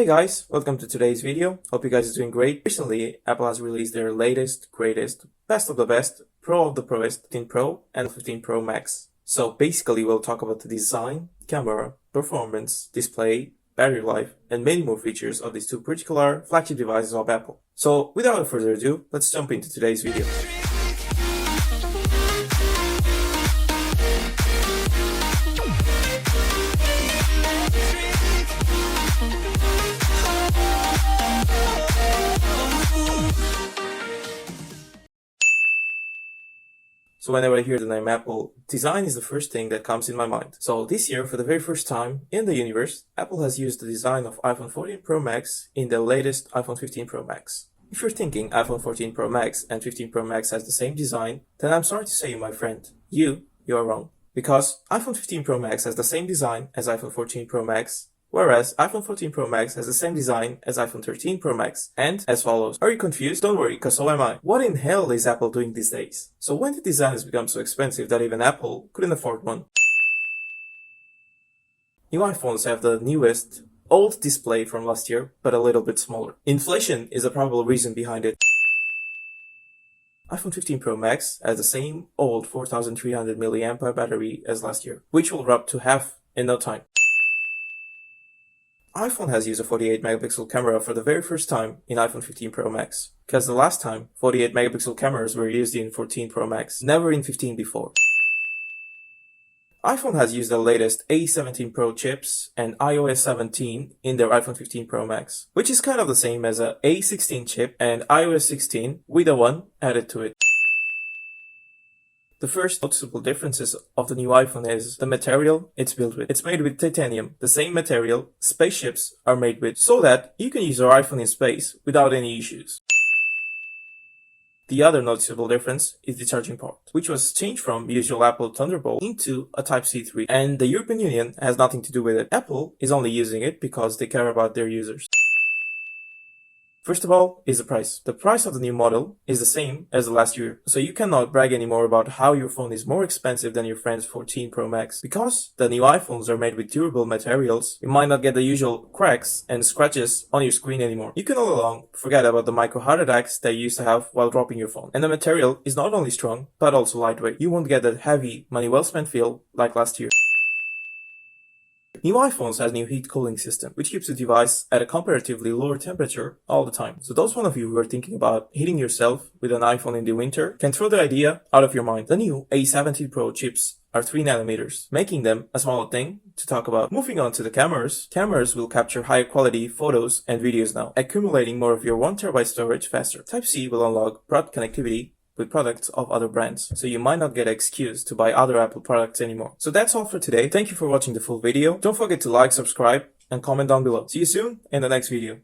Hey guys, welcome to today's video. Hope you guys are doing great. Recently, Apple has released their latest, greatest, best of the best, Pro of the ProRes 15 Pro and 15 Pro Max. So basically we'll talk about the design, camera, performance, display, battery life, and many more features of these two particular flagship devices of Apple. So without further ado, let's jump into today's video. So whenever I hear the name Apple, design is the first thing that comes in my mind. So this year, for the very first time in the universe, Apple has used the design of iPhone 14 Pro Max in the latest iPhone 15 Pro Max. If you're thinking iPhone 14 Pro Max and 15 Pro Max has the same design, then I'm sorry to say, my friend, you are wrong. Because iPhone 15 Pro Max has the same design as iPhone 14 Pro Max, whereas iPhone 14 Pro Max has the same design as iPhone 13 Pro Max, and as follows. Are you confused? Don't worry, cause so am I. What in hell is Apple doing these days? So when did designs become so expensive that even Apple couldn't afford one? New iPhones have the newest, old display from last year, but a little bit smaller. Inflation is a probable reason behind it. iPhone 15 Pro Max has the same old 4300 mAh battery as last year, which will drop to half in no time. iPhone has used a 48 megapixel camera for the very first time in iPhone 15 Pro Max, because the last time 48 megapixel cameras were used in 14 Pro Max, never in 15 before. iPhone has used the latest A17 Pro chips and iOS 17 in their iPhone 15 Pro Max, which is kind of the same as a A16 chip and iOS 16 with a 1 added to it. The first noticeable differences of the new iPhone is the material it's built with. It's made with titanium, the same material spaceships are made with, so that you can use your iPhone in space without any issues. The other noticeable difference is the charging port, which was changed from usual Apple Thunderbolt into a Type-C 3, and the European Union has nothing to do with it. Apple is only using it because they care about their users. First of all is the price. The price of the new model is the same as the last year, so you cannot brag anymore about how your phone is more expensive than your friend's 14 Pro Max. Because the new iPhones are made with durable materials, you might not get the usual cracks and scratches on your screen anymore. You can all along forget about the micro heart attacks that you used to have while dropping your phone. And the material is not only strong, but also lightweight. You won't get that heavy, money well spent feel like last year. New iPhones has new heat cooling system, which keeps the device at a comparatively lower temperature all the time. So those one of you who are thinking about heating yourself with an iPhone in the winter can throw the idea out of your mind. The new A17 Pro chips are 3 nanometers, making them a smaller thing to talk about. Moving on to the cameras. Cameras will capture higher quality photos and videos now, accumulating more of your 1TB storage faster. Type-C will unlock broad connectivity with products of other brands, so you might not get an excuse to buy other Apple products anymore. So that's all for today. Thank you for watching the full video. Don't forget to like, subscribe, and comment down below. See you soon in the next video.